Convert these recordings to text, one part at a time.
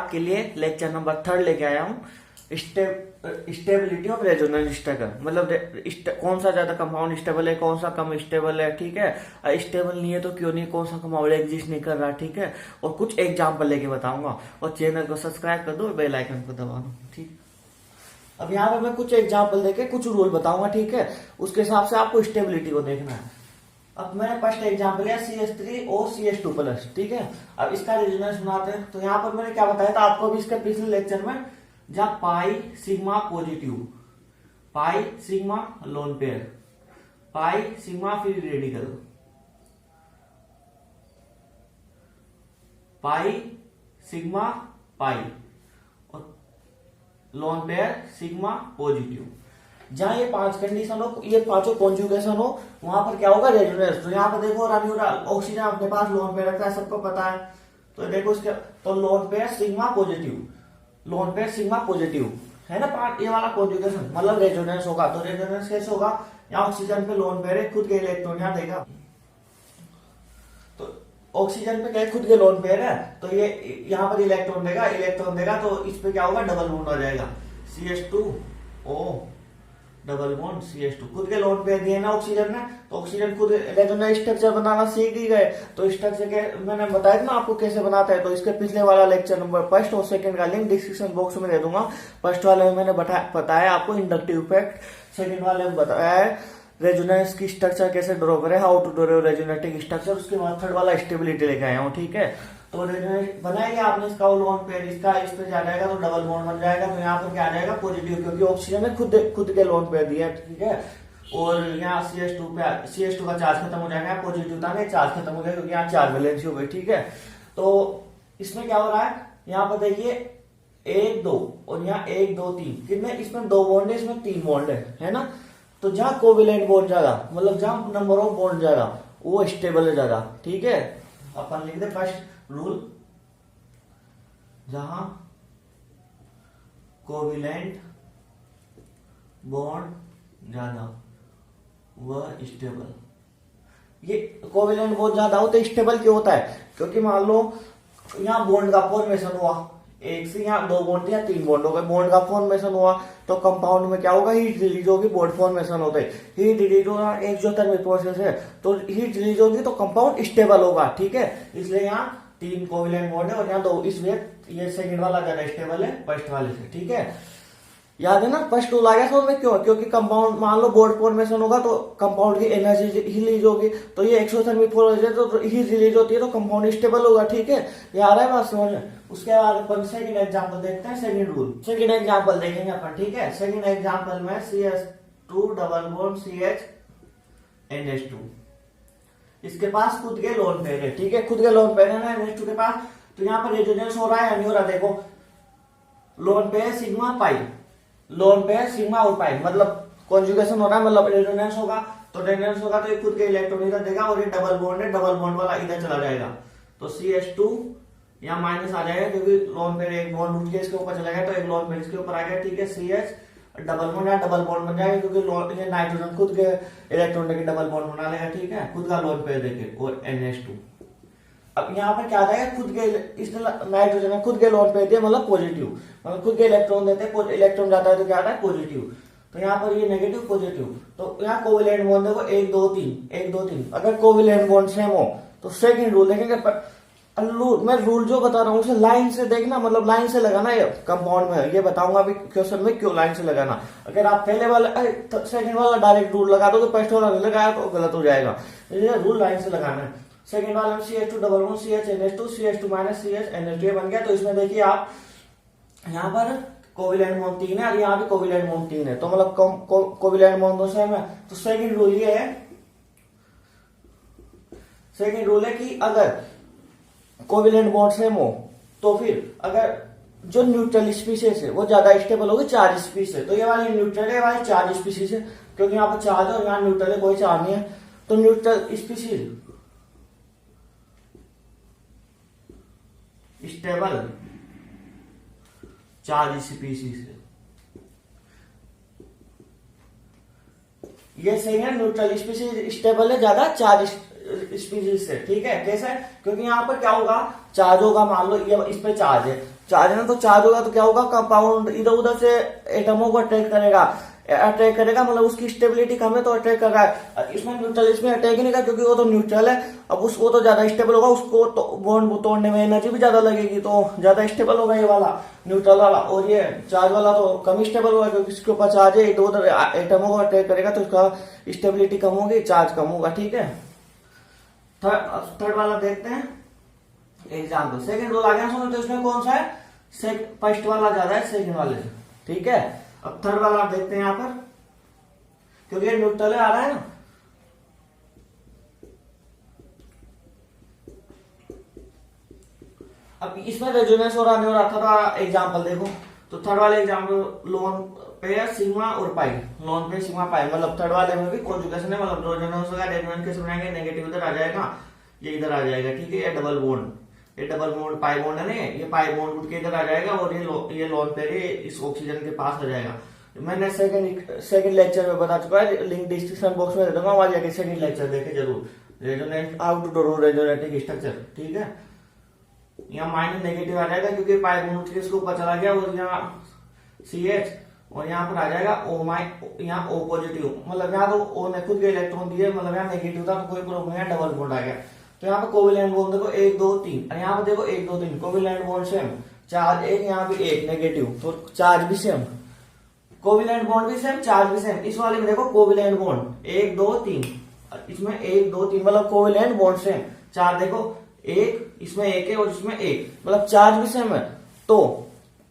आपके लिए lecture number 3 लेके आया हूँ। स्टेबिलिटी ऑफ रेजोनेंस स्ट्रक्चर, मतलब कौन सा ज्यादा कंपाउंड स्टेबल है, कौन सा कम स्टेबल है, ठीक है। स्टेबल नहीं है तो क्यों नहीं, कौन सा कंपाउंड एग्जिस्ट नहीं कर रहा, ठीक है। और कुछ एग्जाम्पल लेके बताऊंगा। और चैनल को सब्सक्राइब कर दो, बेल आइकन को दबा दो, ठीक। अब यहाँ पे मैं कुछ एग्जाम्पल देके कुछ रूल बताऊंगा, ठीक है। उसके हिसाब से आपको स्टेबिलिटी को देखना है। अब मैंने फर्स्ट एग्जाम्पल है CH3OCH2+, ठीक है। अब इसका रेजोनेंस बनाते हैं। तो यहाँ पर मैंने क्या बताया था आपको भी इसके पिछले लेक्चर में, जहां pi sigma positive, pi sigma lone pair, pi sigma free radical, pi sigma pi और लोन पेयर सिग्मा पॉजिटिव। जहां ये 5 कंडीशन हो, ये पांचों कॉन्जुगेशन हो, वहां पर क्या होगा, रेजोनेंस। तो यहाँ पर देखो ऑक्सीजन अपने पास लोन पेयर रखता है, सबको पता है। तो देखो इसके, तो lone pair sigma positive, lone pair sigma positive है ना, ये वाला कॉन्जुगेशन मतलब रेजोनेंस होगा। तो रेजोनेंस कैसे होगा, यहाँ ऑक्सीजन पे लोन पेयर है, खुद के इलेक्ट्रॉन यहाँ देगा। तो ऑक्सीजन पे क्या खुद के लोन पेयर है, तो ये यहाँ पर इलेक्ट्रॉन देगा, तो इस पे क्या होगा, डबल बॉन्ड हो जाएगा, CH2O डबल बॉन्ड CH2। खुद के लोन पेयर दिए ना ऑक्सीजन ने, तो ऑक्सीजन खुद रेजोनेंस स्ट्रक्चर बनाना सीख ही गए। तो स्ट्रक्चर के मैंने बताया था ना आपको कैसे बनाता है। तो इसके पिछले वाला लेक्चर नंबर 1 और 2 का लिंक डिस्क्रिप्शन बॉक्स में दे दूंगा। फर्स्ट वाले में मैंने बताया आपको इंडक्टिव इफेक्ट, सेकंड वाले में बताया रेजोनेंस की स्ट्रक्चर कैसे ड्रॉ करें, how to draw resonating structure. उसके बाद थर्ड वाला स्टेबिलिटी लेके आया हूँ, ठीक है। तो बनाएंगे आपने इसका लोन पेयर, इसका इस पे जा जाएगा तो डबल बॉन्ड बन जाएगा। तो यहाँ पर क्या आ जाएगा, पॉजिटिव, क्योंकि ऑक्सीजन ने खुद के लोन पेयर दिया, ठीक है। और यहाँ CH2 का चार्ज खत्म हो जाएगा, पॉजिटिव था ना, चार्ज खत्म हो गया क्योंकि यहाँ चार्ज वैलेंसी हो गई, ठीक है। तो इसमें क्या हो रहा है, यहाँ पर देखिए 1 2 और यहाँ 1 2 3, कितने, इसमें 2 बॉन्ड है, इसमें 3 बॉन्ड है ना। तो जहां कोवेलेंट बॉन्ड ज्यादा, मतलब जहां नंबर ऑफ बॉन्ड ज्यादा, वो स्टेबल है ज्यादा, ठीक है। अपन लिख दे फर्स्ट रूल, जहां कोवेलेंट बॉन्ड ज्यादा वह स्टेबल। ये कोवेलेंट बॉन्ड ज्यादा हो तो स्टेबल क्यों होता है, क्योंकि मान लो यहाँ बॉन्ड का फॉर्मेशन हुआ, एक से यहाँ 2 बॉन्ड या 3 बॉन्ड हो गए, बॉन्ड का फॉर्मेशन हुआ, तो कंपाउंड में क्या होगा, हीट रिलीज होगी, बॉन्ड फॉर्मेशन होता है, हीट रिलीज होगा, एक्सोथर्मिक प्रोसेस है, तो हीट रिलीज होगी तो कंपाउंड स्टेबल होगा, ठीक है। इसलिए यहाँ 3 कोवेलेंट बॉन्ड है और यहाँ 2, इसलिए ये सेकंड वाला ज्यादा स्टेबल है फर्स्ट वाले से, ठीक है। याद है ना, फर्स्ट रूल आ गया समझ में, क्यों, क्योंकि कंपाउंड मान लो बॉन्ड फॉर्मेशन होगा तो कंपाउंड की एनर्जी रिलीज होगी, तो ये एक्सोथर्मिक प्रोसेस है तो हीट रिलीज होती है, तो कंपाउंड स्टेबल होगा, ठीक है। ये आ रहा है बात समझ में। उसके बाद अपन सेकंड एग्जांपल देखते हैं, सेकंड रूल, सेकंड एग्जांपल देखेंगे अपन, ठीक है। सेकंड एग्जांपल में CH2 double bond CH NH2, इसके पास खुद के लोन पेयर है, ठीक है, खुद के लोन पेयर है ना NH2 के पास। तो यहाँ पर रेजोनेंस हो रहा है या नहीं हो रहा, देखो lone pair sigma pi, lone pair sigma और पाई, मतलब कॉन्जुगेशन हो रहा है, मतलब रेजोनेंस होगा। तो रेजोनेंस होगा तो ये खुद के इलेक्ट्रॉन इधर देगा और ये डबल बॉन्ड है, डबल बॉन्ड वाला इधर चला जाएगा, तो CH2 यहाँ माइनस आ जाएगा, क्योंकि लोन पेयर एक बॉन्ड उठ के इसके ऊपर चला गया, तो एक लोन पेयर इसके ऊपर आ गया, ठीक है। CH डबल बॉन्ड या डबल बॉन्ड बन जाएगा, क्योंकि ये नाइट्रोजन खुद के इलेक्ट्रॉन देके डबल बॉन्ड बना लेगा, ठीक है, खुद का लोन पेयर देके, और NH2। अब यहाँ पर क्या आ जाएगा, खुद के इसने नाइट्रोजन खुद के लोन पेयर दिया, मतलब पॉजिटिव, मतलब खुद के इलेक्ट्रॉन देते हैं, इलेक्ट्रॉन जाता है तो क्या आता है, पॉजिटिव। तो यहाँ पर ये नेगेटिव पॉजिटिव, तो यहाँ कोवेलेंट बॉन्ड देखो 1 2 3 1 2 3, अगर कोवेलेंट बॉन्ड सेम हो तो सेकंड रूल देखेंगे। मैं रूल जो बता रहा हूँ उसे लाइन से देखना, मतलब लाइन से लगाना है कंपाउंड में, ये बताऊंगा अभी क्वेश्चन में क्यों लाइन से लगाना। अगर आप पहले वाला सेकंड वाला डायरेक्ट रूल लगा दो, फर्स्ट वाला नहीं लगाया तो गलत हो जाएगा, इसलिए रूल लाइन से लगाना है। सेकंड वाले में CH2 double bond CH CH2 minus CH बन गया। तो इसमें देखिए आप यहाँ पर कोवेलेंट बॉन्ड 3 है और यहाँ भी कोवेलेंट बॉन्ड 3 है, तो मतलब कोवेलेंट बॉन्ड दो सेम है। तो सेकंड रूल ये है, सेकंड रूल है कि अगर कोवेलेंट बॉन्ड सेम हो तो फिर अगर जो न्यूट्रल स्पीसीज है वो ज्यादा स्टेबल होगी चार्ज स्पीसीज है, तो ये वाली न्यूट्रल है, वाली चार्ज स्पीसीज है, क्योंकि यहाँ पर चार्ज है और यहाँ न्यूट्रल है, कोई चार्ज नहीं है। तो neutral species stable charge species है, ये सही है। न्यूट्रल स्पीसीज स्टेबल है ज्यादा चार्ज स्पीसीज से, ठीक है। कैसे, क्योंकि यहाँ पर क्या होगा, चार्ज होगा, मान लो ये इस पे चार्ज है, चार्ज है ना, तो चार्ज होगा तो क्या होगा, कंपाउंड इधर उधर से एटमों को अट्रैक्ट करेगा, मतलब उसकी स्टेबिलिटी कम है तो अटैक कर रहा है। इसमें न्यूट्रल, इसमें अटैक नहीं कर, क्योंकि वो तो न्यूट्रल है। अब उसको तो ज्यादा स्टेबल होगा, उसको तो बॉन्ड तोड़ने में एनर्जी भी ज्यादा लगेगी, तो ज्यादा स्टेबल होगा ये वाला न्यूट्रल वाला। और ये चार्ज वाला तो कम स्टेबल होगा, क्योंकि इसके ऊपर चार्ज है, इधर उधर एटमों को अटैक करेगा तो उसका स्टेबिलिटी कम होगी, चार्ज कम होगा। ठीक है, थर्ड वाला देखते हैं एग्जाम्पल। सेकंड रूल आ गया सुनो, तो इसमें कौन सा है, फर्स्ट वाला ज्यादा है सेकंड वाले से। ठीक है, अब थर्ड वाला आप देखते हैं यहाँ पर, क्योंकि ये न्यूट्रल आ रहा है ना। अब इसमें रेजोनेंस हो रहा नहीं हो रहा था, एग्जाम्पल देखो। तो थर्ड वाले एग्जाम्पल लोन पे सिग्मा और पाई, लोन पे सिग्मा पाई, मतलब थर्ड वाले में भी कॉन्जुगेशन है, मतलब रेजोनेंस होगा, रेजोनेंस कैसे बनाएंगे, नेगेटिव इधर आ जाएगा, ये इधर आ जाएगा। ठीक है, ये डबल बॉन्ड, ये डबल बॉन्ड पाई बॉन्ड है ना, ये पाई बॉन्ड उठ के इधर आ जाएगा, और ये लोन पे इस ऑक्सीजन के पास आ जाएगा। मैंने सेकंड लेक्चर में बता चुका है, लिंक डिस्क्रिप्शन बॉक्स में दे दूंगा, वहां जाके सेकंड लेक्चर देखे जरूर, resonance how to draw resonating structure. ठीक है, यहाँ माइनस नेगेटिव आ जाएगा, क्योंकि पाई बॉन्ड इसके ऊपर चला गया, और यहाँ CH, और यहाँ पर आ जाएगा O, यहाँ O पॉजिटिव, मतलब यहाँ तो O ने खुद के इलेक्ट्रॉन दिए, मतलब यहाँ नेगेटिव था तो कोई प्रॉब्लम नहीं, डबल बॉन्ड आ गया। तो यहाँ पे कोवेलेंट बॉन्ड देखो 1 2 3, और यहाँ पे देखो 1 2 3 कोवेलेंट बॉन्ड सेम, चार्ज एक, यहाँ भी एक नेगेटिव, तो चार्ज भी सेम, कोवेलेंट बॉन्ड भी सेम, चार्ज भी सेम। इस वाले में देखो कोवेलेंट बॉन्ड 1 2 3, इसमें 1 2 3, मतलब कोवेलेंट बॉन्ड सेम, चार्ज देखो एक, इसमें एक है और इसमें एक, मतलब चार्ज भी सेम है। तो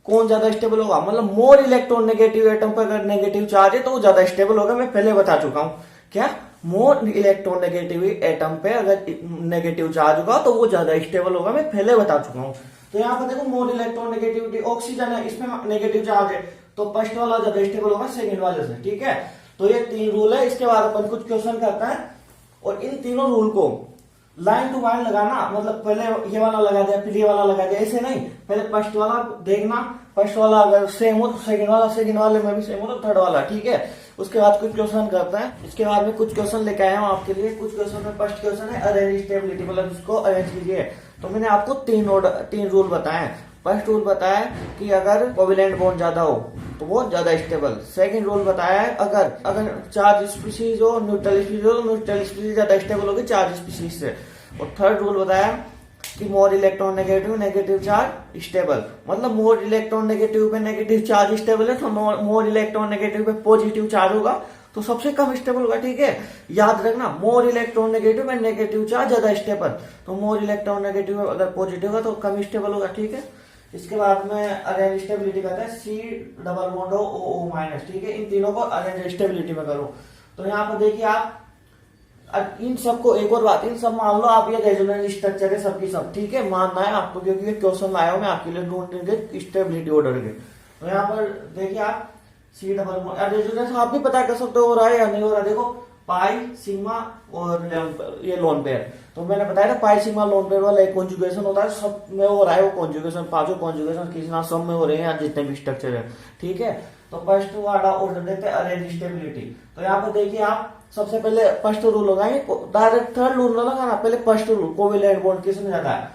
कौन ज्यादा स्टेबल होगा, मतलब मोर इलेक्ट्रॉन नेगेटिव एटम पर अगर नेगेटिव चार्ज है तो वो ज्यादा स्टेबल होगा। मैं पहले बता चुका हूं, क्या मोर इलेक्ट्रॉन नेगेटिव एटम पे अगर नेगेटिव चार्ज होगा तो वो ज्यादा स्टेबल होगा, मैं पहले बता चुका हूं। तो यहाँ पर देखो मोर इलेक्ट्रॉन नेगेटिविटी, ऑक्सीजन है, इसमें नेगेटिव चार्ज है, तो फर्स्ट वाला ज्यादा स्टेबल होगा सेकंड वाले से। ठीक है, तो ये 3 रूल है। इसके बाद अपन कुछ क्वेश्चन करते हैं, और इन तीनों रूल को लाइन टू लाइन लगाना, मतलब पहले ये वाला लगा दिया फिर ये वाला लगा दिया, ऐसे नहीं, पहले फर्स्ट वाला देखना, फर्स्ट वाला अगर सेम हो तो सेकंड वाला, सेकंड वाले में भी सेम हो तो थर्ड वाला। ठीक है, उसके बाद कुछ क्वेश्चन करते हैं। इसके बाद में कुछ क्वेश्चन लेके आया हूं आपके लिए। कुछ क्वेश्चन में फर्स्ट क्वेश्चन है अरेंज स्टेबिलिटी, मतलब इसको अरेंज कीजिए। तो मैंने आपको 3 रूल बताए। फर्स्ट रूल बताया कि अगर कोवेलेंट बॉन्ड ज्यादा हो तो वो ज्यादा स्टेबल। सेकंड रूल बताया है अगर चार्ज स्पीशीज हो, न्यूट्रल स्पीशीज हो, तो न्यूट्रल स्पीशीज ज्यादा स्टेबल होगी चार्ज स्पीशीज से। और थर्ड रूल बताया कि more electron negative charge stable, मतलब मोर इलेक्ट्रॉन नेगेटिव पे नेगेटिव चार्ज स्टेबल है, तो मोर इलेक्ट्रॉन नेगेटिव पे पॉजिटिव चार्ज होगा तो सबसे कम स्टेबल होगा। ठीक है, याद रखना, मोर इलेक्ट्रॉन नेगेटिव में नेगेटिव चार्ज ज्यादा स्टेबल, तो मोर इलेक्ट्रॉन नेगेटिव अगर पॉजिटिव होगा तो कम स्टेबल होगा। ठीक है, इसके बाद में अरेंज स्टेबिलिटी कहते हैं C double bond O minus. ठीक है, इन तीनों को अरेंज स्टेबिलिटी में करो। तो यहाँ पर देखिए आप इन सबको, एक और बात, इन सब मान लो आप ये रेजोनेंस स्ट्रक्चर है सबकी सब। ठीक है, मानना है आपको, क्योंकि ये क्वेश्चन लाया हूं मैं आपके लिए ढूंढने स्टेबिलिटी ऑर्डर के। तो यहाँ पर देखिए आप C डबल बॉन्ड रेजोनेंस आप भी पता कर सकते हो रहा है या नहीं हो रहा। देखो पाई सिग्मा और ये लोन पेयर, तो मैंने बताया था पाई सिग्मा लोन पेयर वाला एक कॉन्जुगेशन होता है, सब में हो रहा है वो कॉन्जुगेशन, पांचों कॉन्जुगेशन किसी सब में हो रहे हैं जितने भी स्ट्रक्चर है। ठीक है, तो फर्स्ट वाला ऑर्डर देते हैं अरेंज स्टेबिलिटी। तो यहाँ पर देखिए आप सबसे पहले फर्स्ट रूल लगाएंगे, डायरेक्ट थर्ड रूल ना लगाना, पहले फर्स्ट रूल कोवेलेंट बॉन्ड किसमें ज्यादा है,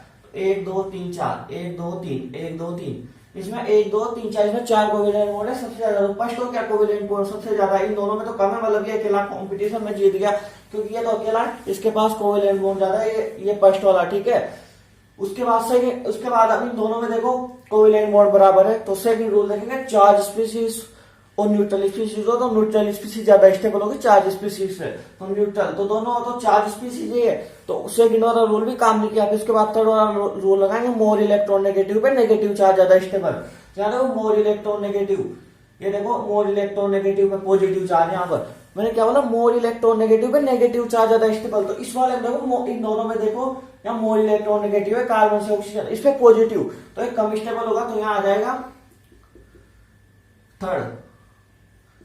1 2 3 4 1 2 3 1 2 3, इसमें 1 2 3 4, इसमें 4 कोवेलेंट बॉन्ड है सबसे ज्यादा। फर्स्ट हो क्या कोवेलेंट बॉन्ड सबसे ज्यादा, इन दोनों में तो कम है, मतलब ये अकेला कॉम्पिटिशन में जीत गया, क्योंकि ये तो अकेला इसके पास कोवेलेंट बॉन्ड ज्यादा है, ये फर्स्ट वाला। ठीक है, उसके बाद अब इन दोनों में देखो कोवेलेंट बॉन्ड बराबर है, तो सेकंड रूल देखेंगे चार्ज स्पीशीज और न्यूट्रल स्पीशीज हो तो न्यूट्रल स्पीशीज ज्यादा स्टेबल होगी चार्ज स्पीशीज से, तो न्यूट्रल, तो दोनों तो चार्ज स्पीशीज ही है, तो सेकंड वाला रूल भी काम नहीं किया। इसके बाद थर्ड वाला रूल लगाएंगे मोर इलेक्ट्रॉन नेगेटिव पे नेगेटिव चार्ज ज्यादा स्टेबल। क्या देखो मोर इलेक्ट्रॉन नेगेटिव, ये देखो मोर इलेक्ट्रॉन नेगेटिव पे पॉजिटिव चार्ज, यहाँ पर मैंने क्या बोला मोर इलेक्ट्रॉन नेगेटिव पे नेगेटिव चार्ज ज्यादा स्टेबल। तो इस वाले में देखो इन दोनों में देखो यहाँ मोर इलेक्ट्रॉन नेगेटिव है कार्बन से ऑक्सीजन, इस पे पॉजिटिव, तो एक कम स्टेबल होगा, तो यहाँ आ जाएगा थर्ड,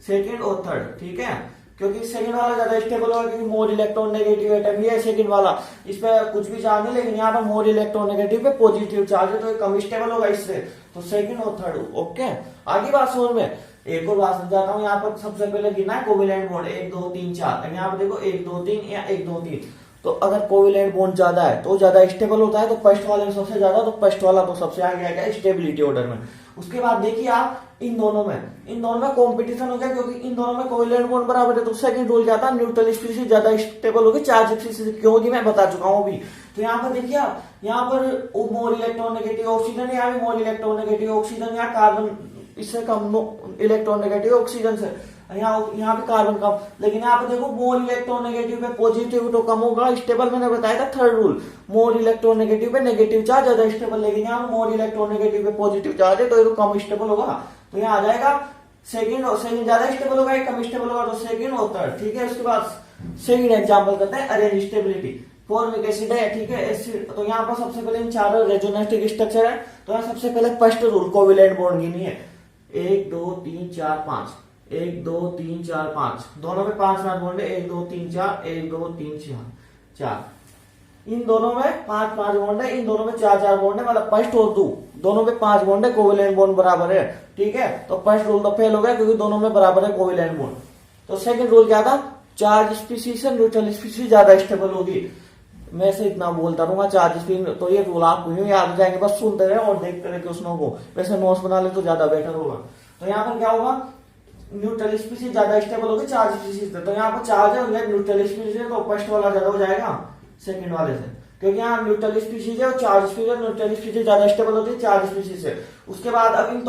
सेकंड और थर्ड। ठीक है, क्योंकि सेकंड वाला ज्यादा स्टेबल होगा, क्योंकि मोर इलेक्ट्रॉन नेगेटिव एटम ये सेकंड वाला, इस पे कुछ भी चार्ज नहीं, लेकिन यहाँ पर मोर इलेक्ट्रॉन नेगेटिव पे पॉजिटिव चार्ज है, तो ये कम स्टेबल होगा इससे, तो सेकंड और थर्ड। ओके, आगे बात समझ में, एक और बात समझाता हूँ। यहाँ पर सबसे पहले गिना है कोवेलेंट बॉन्ड 1 2 3 4, यहाँ पर देखो 1 2 3 या 1 2 3, तो अगर कोवेलेंट बॉन्ड ज्यादा है तो ज्यादा स्टेबल होता है, तो फर्स्ट वाले में सबसे ज्यादा, तो फर्स्ट वाला तो सबसे आगे आएगा स्टेबिलिटी ऑर्डर में। उसके बाद देखिए आप इन दोनों में कंपटीशन हो गया, क्योंकि इन दोनों में कोवेलेंट बॉन्ड बराबर है, तो सेकंड रूल क्या था, न्यूट्रल स्पीशीज ज्यादा स्टेबल होगी, चार्ज स्पीशीज क्यों होगी मैं बता चुका हूं अभी। तो यहाँ पर देखिए आप, यहाँ पर मोर इलेक्ट्रोनेगेटिव ऑक्सीजन, यहाँ भी मोर इलेक्ट्रोनेगेटिव ऑक्सीजन, यहाँ कार्बन इससे कम इलेक्ट्रोनेगेटिव ऑक्सीजन से, यहाँ पे कार्बन कम, लेकिन यहाँ पे देखो मोर इलेक्ट्रोनेगेटिव पे पॉजिटिव तो कम होगा स्टेबल, मैंने बताया था थर्ड रूल, मोर इलेक्ट्रोनेगेटिव पे नेगेटिव चार्ज ज्यादा स्टेबल, लेकिन यहाँ मोर इलेक्ट्रोनेगेटिव पे पॉजिटिव चार्ज है तो ये तो कम स्टेबल होगा, तो यहाँ आ जाएगा सेकंड ज्यादा स्टेबल होगा, कम स्टेबल होगा तो सेकंड और थर्ड। ठीक है, उसके बाद सेकंड एग्जांपल करते हैं अरेंज स्टेबिलिटी। फॉर्मिक एसिड है, ठीक है, एसिड, तो यहाँ पर सबसे पहले इन चारों रेजोनेटिक स्ट्रक्चर है, तो यहाँ सबसे पहले फर्स्ट रूल कोवेलेंट बॉन्ड गिनी है, 1 2 3 4 5, 1 2 3 4 5, दोनों में 5 बॉन्ड है, 1 2 3 4, 1 2 3 4, इन दोनों में 5 बॉन्ड है, इन दोनों में 4 बॉन्ड है, मतलब फर्स्ट और दोनों में 5 बॉन्ड है, कोवेलेंट बॉन्ड बराबर है। ठीक है, तो फर्स्ट रूल तो फेल हो गया क्योंकि दोनों में बराबर है कोवेलेंट बॉन्ड। तो सेकंड रूल क्या था, चार्ज स्पीशीज से न्यूट्रल स्पीशीज ज्यादा स्टेबल होगी। मैं से इतना बोलता रहूंगा चार्ज स्पीशीज, तो ये रूल आपको यूं याद हो जाएंगे, बस सुनते रहे और देखते रहे क्वेश्चनों को, वैसे नोट्स बना ले तो ज्यादा बेटर होगा। तो यहाँ पर क्या होगा, न्यूट्रल स्पीशीज ज्यादा स्टेबल होगी चार्ज स्पीशीज से, तो यहाँ पर चार्ज है और न्यूट्रल स्पीशीज है, तो फर्स्ट वाला ज्यादा हो जाएगा सेकंड वाले से, क्योंकि यहाँ न्यूट्रल स्पीशीज है और चार्ज स्पीशीज, न्यूट्रल स्पीशीज ज्यादा स्टेबल होती है चार्ज स्पीशीज से। उसके बाद अब इन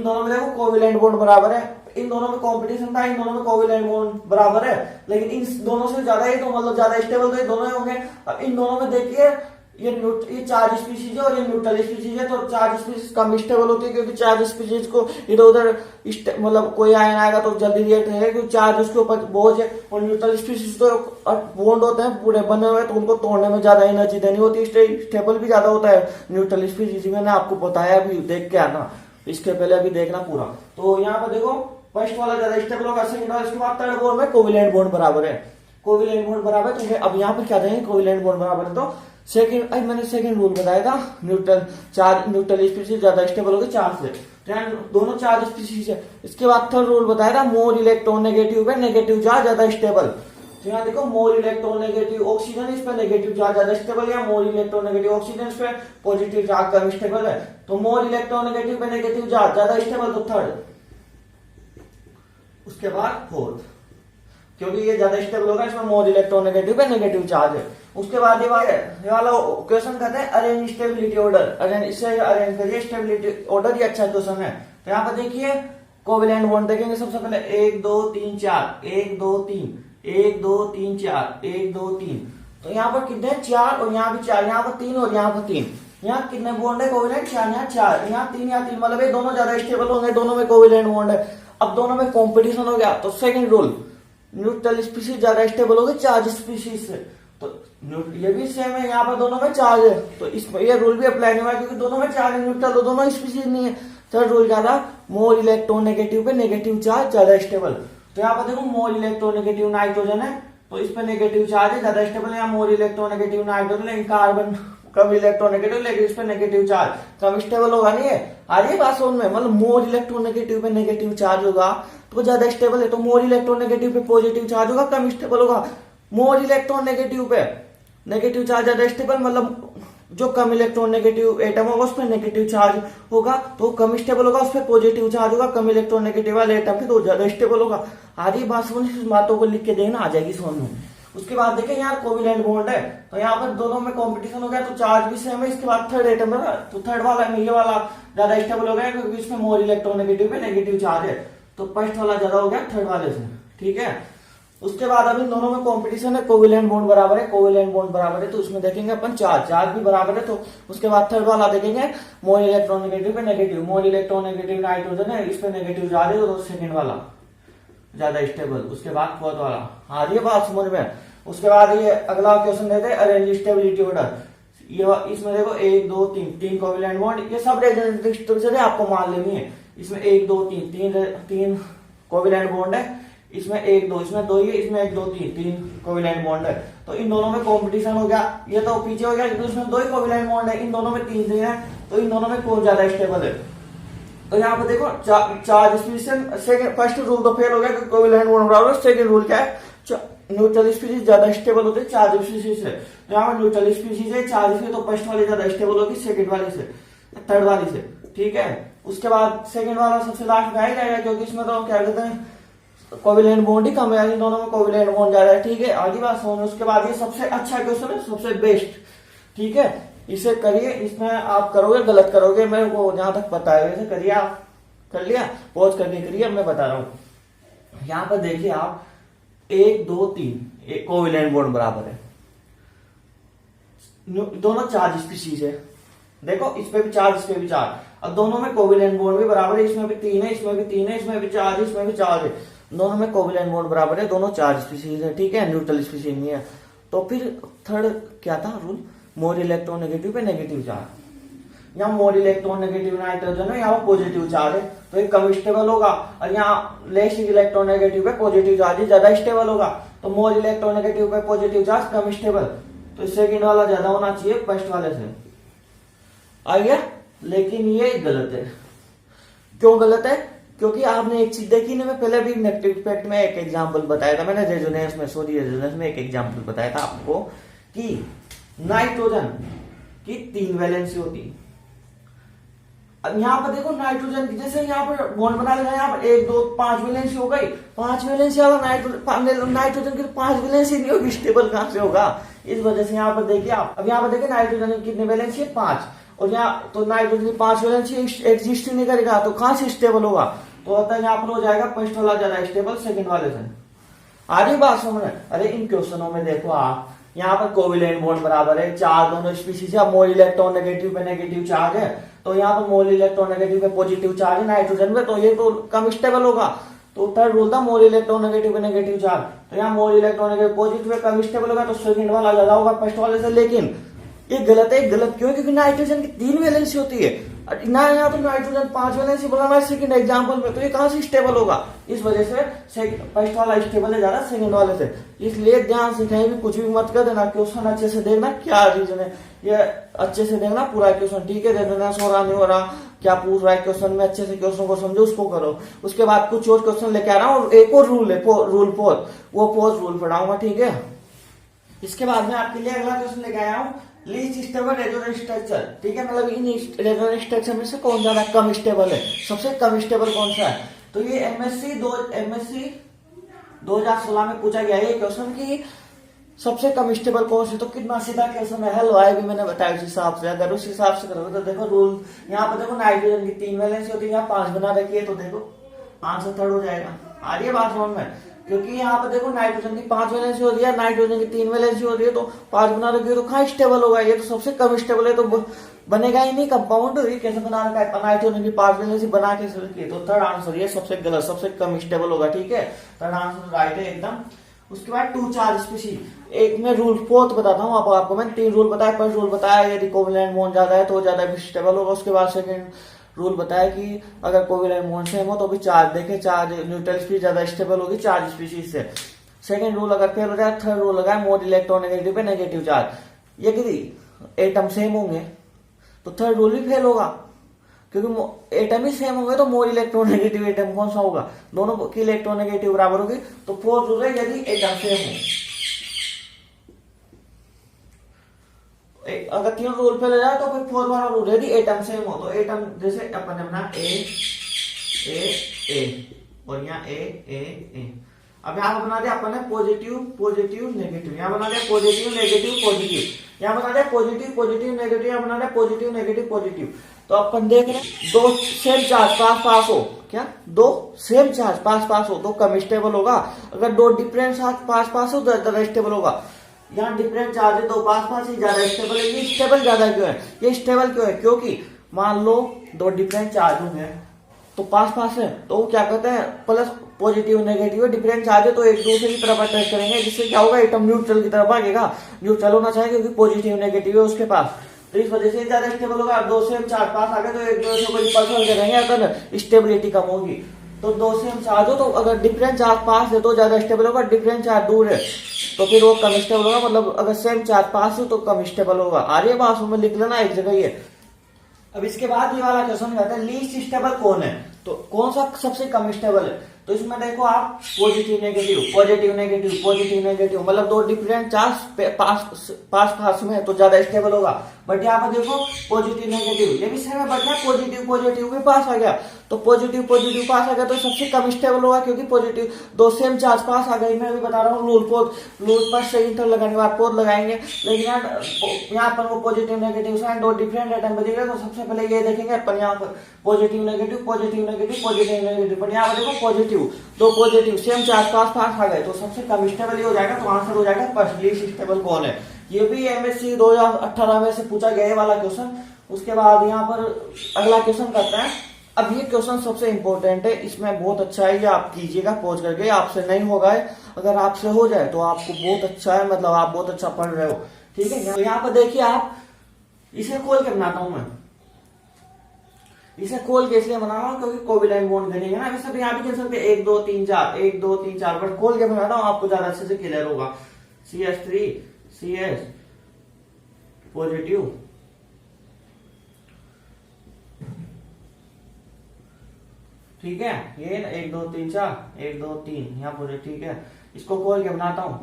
दोनों में देखो कोवेलेंट बॉन्ड बराबर है, इन दोनों में कंपटीशन था, इन दोनों में कोवेलेंट बॉन्ड बराबर है, लेकिन इन दोनों से ज्यादा है तो मतलब ज्यादा स्टेबल तो ये दोनों होंगे। अब इन दोनों में देखिए ये चार्ज स्पीशीज है और ये न्यूट्रल स्पीशीज है, तो चार्ज स्पीशीज कम स्टेबल होती है, क्योंकि चार्ज स्पीशीज को इधर उधर मतलब कोई आयन आएगा तो जल्दी रिएक्ट है, क्योंकि चार्ज उसके ऊपर बोझ है, और न्यूट्रल स्पीशीज तो बॉन्ड होते हैं पूरे बने हुए, तो उनको तोड़ने में ज्यादा एनर्जी देनी होती है, स्टेबल भी ज्यादा होता है न्यूट्रल स्पीशीज। मैंने आपको बताया भी, देख के आना, इसके पहले अभी देखना पूरा। तो यहाँ पर देखो फर्स्ट वाला ज्यादा स्टेबल होगा, सेकंड वाला, इसके बाद थर्ड बॉन्ड में कोवेलेंट बॉन्ड बराबर है, कोवेलेंट बॉन्ड बराबर। तो अब यहाँ पर क्या देंगे, कोवेलेंट बॉन्ड बराबर है, तो मैंने सेकंड रूल बताया था, न्यूट्रल स्पीशीज ज्यादा स्टेबल होगी चार्ज से, दोनों चार्ज स्पीशीज है। इसके बाद थर्ड रूल बताया था, मोर इलेक्ट्रोनेगेटिव पे नेगेटिव चार्ज ज्यादा स्टेबल। तो यहाँ देखो मोर इलेक्ट्रोनेगेटिव ऑक्सीजन इस पे नेगेटिव चार्ज ज्यादा स्टेबल है, मोर इलेक्ट्रोनेगेटिव ऑक्सीजन इस पे पॉजिटिव चार्ज कम स्टेबल है, तो मोर इलेक्ट्रोनेगेटिव पे नेगेटिव चार्ज ज्यादा स्टेबल, तो थर्ड। उसके बाद फोर्थ, क्योंकि ये ज्यादा स्टेबल होगा, इसमें मोर इलेक्ट्रोनेगेटिव पे नेगेटिव चार्ज है। उसके बाद ये वाला क्वेश्चन कहते हैं अरेंज स्टेबिलिटी ऑर्डर, इससे अरेंज करिए स्टेबिलिटी ऑर्डर, ये अच्छा क्वेश्चन है। तो यहाँ पर देखिए कोवेलेंट बॉन्ड देखेंगे, सबसे पहले 1 2 3 4, 1 2 3, 1 2 3 4, 1 2 3, तो यहाँ पर कितने 4 और यहाँ भी 4, यहाँ पर 3 और यहाँ पर 3, यहाँ कितने बॉन्ड है कोवेलेंट 4, यहाँ 4, यहाँ 3, यहाँ 3, मतलब ये दोनों ज्यादा स्टेबल होंगे, दोनों में कोवेलेंट बॉन्ड है। अब दोनों में कॉम्पिटिशन हो गया, तो सेकंड रूल, न्यूट्रल स्पीशीज ज्यादा स्टेबल होगी चार्ज स्पीशीज से, तो ये भी सेम है, यहाँ पर दोनों में चार्ज है, तो इसमें ये रूल भी अप्लाई नहीं हुआ, क्योंकि दोनों में चार्ज है, न्यूट्रल तो दोनों स्पीशीज नहीं है। थर्ड रूल क्या था, मोर इलेक्ट्रोनेगेटिव पे नेगेटिव चार्ज ज्यादा स्टेबल। तो यहाँ पर देखो मोर इलेक्ट्रोनेगेटिव नाइट्रोजन है, तो इस पे नेगेटिव चार्ज है, ज्यादा स्टेबल है। यहाँ मोर इलेक्ट्रोनेगेटिव नाइट्रोजन, लेकिन कार्बन कम इलेक्ट्रोनेगेटिव, लेकिन इस पे नेगेटिव चार्ज कम स्टेबल होगा नहीं है। आ रही है बात समझ में, मतलब मोर इलेक्ट्रोनेगेटिव पे नेगेटिव चार्ज होगा तो ज्यादा स्टेबल है, तो मोर इलेक्ट्रोनेगेटिव पे पॉजिटिव चार्ज होगा कम स्टेबल होगा। मोर इलेक्ट्रोनेगेटिव पे नेगेटिव चार्ज ज्यादा स्टेबल, मतलब जो कम इलेक्ट्रोनेगेटिव एटम होगा उस पर नेगेटिव चार्ज होगा तो कम स्टेबल होगा, उस पर पॉजिटिव चार्ज होगा, कम इलेक्ट्रोनेगेटिव वाले एटम पे तो ज्यादा स्टेबल होगा। आधी बात समझ, इस बातों को लिख के देखना, आ जाएगी समझ में। उसके बाद देखें यहाँ कोवेलेंट बॉन्ड है, तो यहाँ पर दोनों में कंपटीशन हो गया, तो चार्ज भी सेम है। इसके बाद थर्ड एटम है, तो थर्ड वाला ये वाला ज्यादा स्टेबल हो गया, क्योंकि इसमें मोर इलेक्ट्रोनेगेटिव पे नेगेटिव चार्ज है, तो फर्स्ट वाला ज्यादा हो गया थर्ड वाले से। ठीक है, उसके बाद अब इन दोनों में कंपटीशन है, कोवेलेंट बॉन्ड बराबर है, कोवेलेंट बॉन्ड बराबर है, तो उसमें देखेंगे अपन चार्ज भी बराबर है। तो उसके बाद थर्ड वाला देखेंगे मोर इलेक्ट्रोनेगेटिव पे नेगेटिव, मोर इलेक्ट्रोनेगेटिव नाइट्रोजन है, इस पे नेगेटिव चार्ज है, तो सेकंड वाला ज्यादा स्टेबल। उसके बाद फोर्थ वाला, आ रही है बात समझ में। उसके बाद ये अगला क्वेश्चन देते हैं अरेंज स्टेबिलिटी ऑर्डर, ये इसमें देखो 1 2 3, 3 कोवेलेंट बॉन्ड, ये सब रेजोनेटिव स्ट्रक्चर है, आपको मान लेनी है। इसमें 1 2 3 कोवेलेंट बॉन्ड है, इसमें 1 2, इसमें 2 ही है, इसमें 1 2 3 कोवेलेंट बॉन्ड है, तो इन दोनों में कंपटीशन हो गया। ये तो पीछे हो गया, क्योंकि इसमें 2 ही कोवेलेंट बॉन्ड है, इन दोनों में 3 है, तो इन दोनों में कौन ज्यादा स्टेबल है। तो यहाँ पे देखो charge species, second first rule तो फेल हो गया क्योंकि कोवेलेंट बॉन्ड बराबर। सेकंड रूल क्या है, न्यूट्रल स्पीशीज ज्यादा स्टेबल होते हैं चार्ज स्पीशीज से। तो यहाँ पर न्यूट्रल स्पीशीज है चार्ज से, तो फर्स्ट वाली ज्यादा स्टेबल होगी सेकंड वाली से, थर्ड वाली से, ठीक है। उसके बाद सेकंड वाला सबसे लास्ट में जाएगा, क्योंकि इसमें तो क्या कहते हैं कोवेलेंट बॉन्ड ही कम है, इन दोनों में कोवेलेंट बॉन्ड ज्यादा है, ठीक है। आगे बात समझ। उसके बाद ये सबसे अच्छा क्वेश्चन है, सबसे बेस्ट, ठीक है। इसे करिए, इसमें आप करोगे गलत करोगे, मेरे को जहां तक पता है वैसे करिए। आप कर लिया, पॉज करके करिए, मैं बता रहा हूं। यहां पर देखिए आप 1 2 3 एक कोवेलेंट बॉन्ड बराबर है, दोनों चार्ज स्पीशीज है। देखो इस पे भी चार्ज, इस पे भी चार्ज, अब दोनों में कोवेलेंट बॉन्ड भी बराबर है, इसमें भी 3 है, इसमें भी 3 है, इसमें भी चार्ज है, इसमें भी चार्ज है, दोनों में कोवेलेंट बॉन्ड बराबर है, दोनों चार्ज स्पीशीज है, ठीक है, न्यूट्रल स्पीशीज नहीं है। तो फिर थर्ड क्या था रूल, मोर इलेक्ट्रोनेगेटिव पे नेगेटिव चार्ज। यहाँ मोर इलेक्ट्रोनेगेटिव नाइट्रोजन है, यहाँ पॉजिटिव चार्ज है, तो ये कम स्टेबल होगा। और यहाँ लेस इलेक्ट्रोनेगेटिव पे पॉजिटिव चार्ज ज्यादा स्टेबल होगा, तो मोर इलेक्ट्रोनेगेटिव पे पॉजिटिव चार्ज कम स्टेबल, तो सेकंड वाला ज्यादा होना चाहिए फर्स्ट वाले से। आ गया, लेकिन ये गलत है। क्यों गलत है? क्योंकि आपने एक चीज देखी ना, मैं पहले भी नेगेटिव इफेक्ट में एक एग्जांपल बताया था, मैंने रेजोनेंस में एक एग्जांपल बताया था आपको कि नाइट्रोजन की 3 वैलेंसी होती। अब यहाँ पर देखो नाइट्रोजन की, जैसे यहाँ पर बॉन्ड बना लेगा, यहाँ पर 1 2 5 वैलेंसी हो गई, 5 वैलेंसी वाला नाइट्रोजन की 5 वैलेंसी नहीं होगी, स्टेबल कहां से होगा? इस वजह से यहाँ पर देखिए आप, अब यहाँ पर देखिए नाइट्रोजन की कितनी वैलेंसी है? 5, और यहाँ तो नाइट्रोजन की 5 वैलेंसी एग्जिस्ट नहीं करेगा, तो कहां से स्टेबल होगा? तो होता है यहाँ पर हो जाएगा फर्स्ट वाला ज्यादा स्टेबल सेकंड वाले से। आ रही बात समझ में? अरे इन क्वेश्चनों में देखो आप, यहाँ पर कोवेलेंट बॉन्ड बराबर है, चार दोनों स्पीशीज है, मोल इलेक्ट्रॉन नेगेटिव पे नेगेटिव चार्ज है, तो यहाँ पर मोल इलेक्ट्रॉन नेगेटिव पे पॉजिटिव चार्ज है नाइट्रोजन में, तो ये तो कम स्टेबल होगा। तो थर्ड रूल था मोल इलेक्ट्रॉन नेगेटिव पे नेगेटिव चार्ज, तो यहाँ मोल इलेक्ट्रॉन नेगेटिव पॉजिटिव पे कम स्टेबल होगा, तो सेकंड वाला ज्यादा होगा फर्स्ट वाले से। लेकिन ये गलत है। गलत क्यों? क्योंकि नाइट्रोजन की 3 वैलेंसी होती है ना, यहाँ तो नाइट्रोजन 5 वैलेंसी बोला मैं सेकंड एग्जांपल में, तो ये कहां से स्टेबल होगा? इस वजह से फर्स्ट वाला स्टेबल है ज्यादा सेकंड वाले से। इसलिए ध्यान से कहीं भी कुछ भी मत कर देना, क्वेश्चन अच्छे से देखना क्या रीजन है, ये अच्छे से देखना पूरा क्वेश्चन, ठीक है? रेजोनेंस हो रहा नहीं हो रहा, क्या पूछ रहा है क्वेश्चन में, अच्छे से क्वेश्चन को समझो, उसको करो। उसके बाद कुछ और क्वेश्चन लेके आ रहा हूँ, एक और रूल है रूल 4, वो 4 रूल पढ़ाऊंगा, ठीक है? इसके बाद में आपके लिए अगला क्वेश्चन लेके आया हूँ, लीस्ट स्टेबल रेजोनेंस स्ट्रक्चर, ठीक है? मतलब इन रेजोनेंस स्ट्रक्चर में से कौन ज्यादा कम स्टेबल है, सबसे कम स्टेबल कौन सा है? तो ये एमएससी 2016 में पूछा गया है क्वेश्चन की सबसे कम स्टेबल कौन से। तो कितना सीधा क्वेश्चन है, हल है भी मैंने बताया उस हिसाब से। अगर उस हिसाब से करोगे तो देखो रूल, यहाँ पर देखो नाइट्रोजन की 3 वैलेंसी होती है, यहाँ 5 बना रखी है, तो देखो आंसर थर्ड हो जाएगा। आ रही है बात समझ में? क्योंकि यहाँ पर देखो नाइट्रोजन की 5 वैलेंसी होती है, नाइट्रोजन की 3 वैलेंसी होती है, तो 5 बना रखी है, तो कहाँ स्टेबल होगा? ये तो सबसे कम स्टेबल है, तो बनेगा ही नहीं कंपाउंड। ये कैसे बना रखा है? नाइट्रोजन की 5 वैलेंसी बना के रखी है, तो थर्ड आंसर ये सबसे गलत, सबसे कम स्टेबल होगा, ठीक है? थर्ड आंसर राइट है एकदम। उसके बाद 2 चार्ज स्पीशीज, एक में रूल 4 बताता हूँ आपको। मैंने 3 रूल बताया। फर्स्ट रूल बताया यदि कोवेलेंट बॉन्ड ज्यादा है तो ज्यादा स्टेबल होगा। उसके बाद सेकंड रूल बताया कि अगर कोवेलेंट बॉन्ड सेम हो तो भी चार्ज देखे, चार्ज न्यूट्रल स्पीशीज ज्यादा स्टेबल होगी चार्ज स्पीशीज से। सेकंड रूल अगर फेल हो जाए, थर्ड रूल लगाए मोर इलेक्ट्रॉन नेगेटिव पे नेगेटिव चार्ज। यदि एटम सेम होंगे तो थर्ड रूल भी फेल होगा, क्योंकि एटम ही सेम होंगे तो मोर इलेक्ट्रॉन नेगेटिव एटम कौन सा होगा? दोनों की इलेक्ट्रॉन नेगेटिव बराबर होगी। तो फोर्थ रूल है यदि एटम सेम हो। अगर 3 रूल फेल हो जाए तो फिर फोर्थ वाला रूल यदि एटम सेम हो, तो एटम जैसे अपन अपना ए और यहाँ ए। अब यहाँ बना दिया अपन ने पॉजिटिव पॉजिटिव नेगेटिव, यहाँ बना दिया पॉजिटिव नेगेटिव पॉजिटिव, यहाँ बना दिया पॉजिटिव पॉजिटिव नेगेटिव, यहाँ बना दिया पॉजिटिव नेगेटिव पॉजिटिव। तो अपन देख रहे हैं 2 सेम चार्ज पास हो, क्या 2 सेम चार्ज पास हो तो कम स्टेबल होगा। अगर 2 डिफरेंट चार्ज पास हो तो ज्यादा स्टेबल होगा। यहाँ डिफरेंट चार्ज है, 2 पास ही ज्यादा स्टेबल है। ये स्टेबल ज्यादा क्यों है? ये स्टेबल क्यों है? क्योंकि मान लो 2 डिफरेंट चार्ज होंगे तो पास है, तो वो क्या कहते हैं plus positive negative different charge है, तो एक दूसरे की तरफ अटैक करेंगे, जिससे क्या होगा एटम न्यूट्रल की तरफ भागेगा। न्यूट्रल होना चाहिए क्योंकि पॉजिटिव नेगेटिव है उसके पास, तो इस वजह से ज्यादा स्टेबल होगा। 2 सेम चार्ज पास आ गए तो एक दूसरे को रिपल्सन करेंगे, अगर स्टेबिलिटी कम होगी। तो 2 सेम चार्ज हो तो अगर डिफरेंट चार्ज पास है तो ज्यादा स्टेबल होगा, डिफरेंट चार्ज दूर है तो फिर वो कम स्टेबल होगा। मतलब अगर सेम चार्ज पास हो तो कम स्टेबल होगा। आ रही है बात में? लिख लेना एक जगह ये। अब इसके बाद ये वाला क्वेश्चन कहता है लीस्ट स्टेबल कौन है, तो कौन सा सबसे कम स्टेबल है? तो इसमें देखो आप positive negative positive negative positive negative, मतलब दो डिफरेंट चार्ज पास में है तो ज्यादा स्टेबल होगा। बट यहाँ पर देखो पॉजिटिव नेगेटिव ये भी सेम है, बट यहाँ पॉजिटिव पॉजिटिव भी पास आ गया, तो पॉजिटिव पॉजिटिव पास आ गया तो सबसे कम स्टेबल होगा, क्योंकि पॉजिटिव दो सेम चार्ज पास आ गई। मैं भी बता रहा हूँ लूल पर से इंटर लगाने के बाद पोर लगाएंगे, लेकिन यहाँ पर वो पॉजिटिव नेगेटिव साइन दो डिफरेंट एटम बनेगा। तो सबसे पहले ये देखेंगे अपन यहाँ पर positive negative positive negative positive negative, but यहाँ पर देखो पॉजिटिव दो पॉजिटिव सेम चार्ज पास आ गए, तो सबसे कम स्टेबल हो जाएगा। तो आंसर हो जाएगा फर्स्ट लीस्ट स्टेबल कौन है। ये भी एमएससी 2018 में से पूछा गया वाला क्वेश्चन। उसके बाद यहाँ पर अगला क्वेश्चन करते हैं। अब ये क्वेश्चन सबसे इंपॉर्टेंट है, इसमें बहुत अच्छा है, ये आप कीजिएगा पहुंच करके, आपसे नहीं होगा, अगर आपसे हो जाए तो आपको बहुत अच्छा है, मतलब आप बहुत अच्छा पढ़ रहे हो, ठीक है। तो यहाँ पर देखिए आप इसे खोल के बनाता हूं मैं, इसे खोल के इसलिए बना रहा हूं क्योंकि कोवेलेंट बॉन्ड बनेंगे ना, वैसे भी यहाँ भी कह सकते 1 2 3 4 1 2 3 4, बट खोल के बनाता हूं आपको ज्यादा अच्छे से क्लियर होगा। CH3 CS पॉजिटिव, ठीक है, ये 1 2 3 4 1 2 3 यहाँ पॉजिटिव, ठीक है। इसको खोल के बनाता हूं,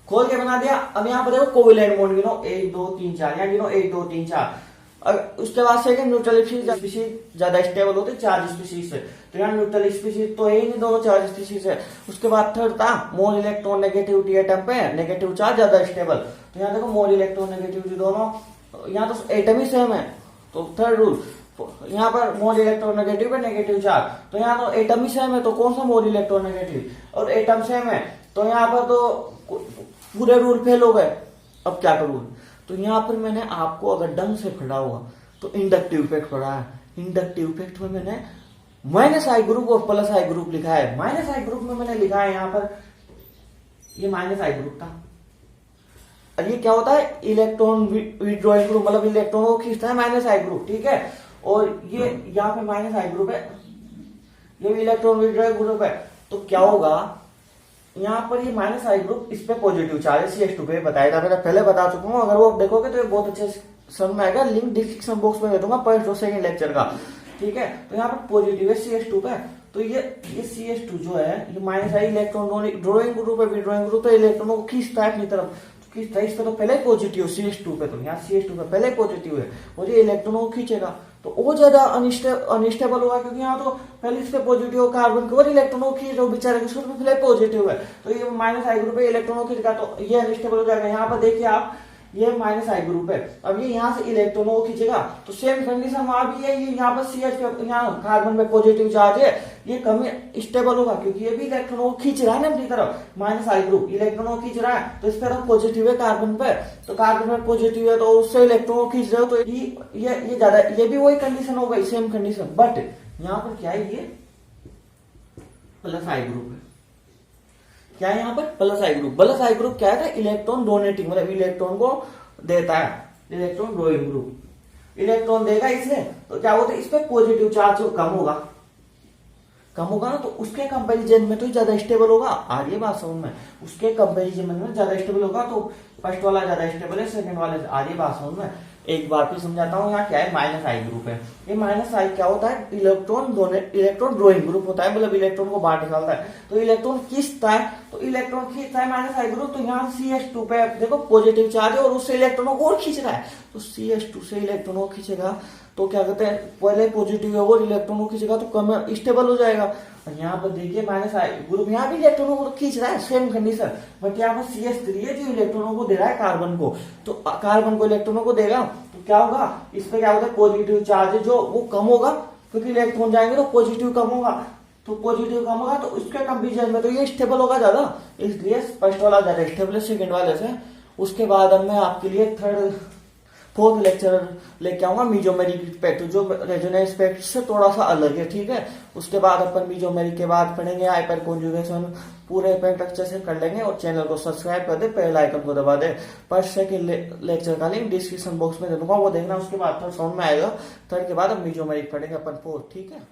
खोल के बना दिया। अब यहाँ पर देखो कोवेलेंट बॉन्ड गिनो 1 2 3 4, यहाँ गिनो 1 2 3 4। और उसके बाद से न्यूट्रल स्पीशीज ज्यादा स्टेबल होते चार्ज स्पीशीज से, तो यहाँ न्यूट्रल स्पीशीज तो है ही नहीं, दोनों चार्ज स्पीशीज है। उसके बाद थर्ड था मोल इलेक्ट्रॉन नेगेटिविटी एटम पे नेगेटिव चार्ज ज्यादा स्टेबल, तो यहाँ देखो मोल इलेक्ट्रॉन नेगेटिविटी दोनों, यहाँ तो एटम ही सेम है, तो थर्ड रूल यहाँ पर मोल इलेक्ट्रॉन नेगेटिव है नेगेटिव चार्ज, तो यहाँ तो एटम ही सेम है, तो कौन सा मोल इलेक्ट्रॉन नेगेटिव, और एटम सेम है, तो यहाँ पर तो पूरे रूल फेल हो गए। अब क्या करूं, तो यहाँ पर मैंने आपको अगर ढंग से पढ़ा हुआ तो इंडक्टिव इफेक्ट पढ़ा है। इंडक्टिव इफेक्ट में मैंने माइनस आई ग्रुप और प्लस आई ग्रुप लिखा है। माइनस आई ग्रुप में मैंने लिखा है यहाँ पर, ये माइनस आई ग्रुप था, और ये क्या होता है इलेक्ट्रॉन विड्रॉइंग ग्रुप, मतलब इलेक्ट्रॉन को खींचता है माइनस आई ग्रुप, ठीक है। और ये यहाँ पे माइनस आई ग्रुप है, ये भी इलेक्ट्रॉन विड्रॉइंग ग्रुप है, तो क्या होगा यहाँ पर ये माइनस आई ग्रुप, इस पे पॉजिटिव चार्ज है CH2 पे, बताया था, मैंने पहले बता चुका हूँ, अगर वो देखोगे तो ये बहुत अच्छे समझ में आएगा, लिंक डिस्क्रिप्शन बॉक्स में दे दूंगा फर्स्ट और सेकंड लेक्चर का, ठीक है। तो यहाँ पर पॉजिटिव है CH2 पे, तो ये CH2 जो है ये माइनस आई इलेक्ट्रॉन ड्रॉइंग ग्रुप है, विड्रॉइंग ग्रुप है, इलेक्ट्रॉनों को खींचता है अपनी तरफ, खींचता है, इस पे तो पहले पॉजिटिव CH2 पे, तो यहाँ CH2 पे पहले पॉजिटिव है और ये इलेक्ट्रॉनों को खींचेगा, तो वो ज्यादा अनस्टेबल होगा, क्योंकि यहाँ तो पहले इस पे पॉजिटिव कार्बन के और इलेक्ट्रॉनों को खींच रहे हो बेचारे के, पहले पॉजिटिव है, तो ये माइनस आई ग्रुप है, इलेक्ट्रॉनों को खींचेगा, तो ये अनस्टेबल हो जाएगा। यहाँ पर देखिए आप ये माइनस आई ग्रुप है, अब ये यहाँ से इलेक्ट्रॉनों को खींचेगा, तो सेम कंडीशन वहां भी है, ये यहाँ पर CH पे यहाँ कार्बन में पॉजिटिव चार्ज है, ये कम स्टेबल होगा, क्योंकि ये भी इलेक्ट्रॉनों को खींच रहा है ना अपनी तरफ, माइनस आई ग्रुप इलेक्ट्रॉनों को खींच रहा है, तो इस तरफ पॉजिटिव है कार्बन पे, तो कार्बन में पॉजिटिव है तो उससे इलेक्ट्रॉन को खींच रहे हो, तो ये ज्यादा, ये भी वही कंडीशन हो गई, सेम कंडीशन, बट यहाँ पर क्या है, ये प्लस आई ग्रुप है, क्या है यहाँ पर प्लस आई ग्रुप। प्लस आई ग्रुप क्या है, इलेक्ट्रॉन डोनेटिंग, मतलब इलेक्ट्रॉन को देता है, इलेक्ट्रॉन ड्रॉइंग ग्रुप इलेक्ट्रॉन देगा इसे, तो क्या होता है इस पे पॉजिटिव चार्ज कम होगा ना, तो उसके कंपैरिजन में तो ज्यादा स्टेबल होगा। आ रही है बात समझ में, उसके कंपैरिजन में ज्यादा स्टेबल होगा, तो फर्स्ट वाला ज्यादा स्टेबल है, सेकंड वाला आ रही है बात समझ में। एक बार फिर समझाता हूँ, यहाँ क्या है माइनस आई ग्रुप है, ये माइनस आई क्या होता है इलेक्ट्रॉन ड्रॉइंग ग्रुप होता है, मतलब इलेक्ट्रॉन को बाहर निकालता है, तो इलेक्ट्रॉन खींचता है, तो इलेक्ट्रॉन खींचता है माइनस आई ग्रुप, तो यहाँ CH2 पे देखो पॉजिटिव चार्ज है और उससे इलेक्ट्रॉनों को और खींच रहा है, तो CH2 से इलेक्ट्रॉनों को खींचेगा, तो क्या कहते हैं पहले पॉजिटिव है और इलेक्ट्रॉनों को खींचेगा, तो कम स्टेबल हो जाएगा। और यहाँ पर देखिए माइनस आई ग्रुप यहाँ भी इलेक्ट्रॉनों को खींच रहा है, सेम कंडीशन, बट यहाँ पर CH3 है जो इलेक्ट्रॉनों को दे रहा है कार्बन को, तो कार्बन को इलेक्ट्रॉनों को देगा, तो क्या होगा इस पे क्या होता है पॉजिटिव चार्ज जो वो कम होगा, क्योंकि इलेक्ट्रॉन जाएंगे तो पॉजिटिव कम होगा, तो पॉजिटिव कम होगा, तो उसके कंपेरिजन में तो ये स्टेबल होगा ज्यादा, इसलिए फर्स्ट वाला ज्यादा स्टेबल है सेकंड वाले से। उसके बाद अब मैं आपके लिए फोर्थ लेक्चर लेके आऊंगा मीजोमेरिक इफेक्ट, जो रेजोनेंस इफेक्ट से थोड़ा सा अलग है, ठीक है। उसके बाद अपन मीजोमेरिक के बाद पढ़ेंगे हाइपर कॉन्जुगेशन, पूरे इफेक्ट अच्छे से कर लेंगे, और चैनल को सब्सक्राइब कर दे, बेल आइकन को दबा दे। फर्स्ट सेकंड लेक्चर का लिंक डिस्क्रिप्शन बॉक्स में दे दूंगा, वो देखना, उसके बाद थर्ड समझ में आएगा, थर्ड के बाद अब मीजोमेरिक पढ़ेंगे अपन फोर्थ, ठीक है।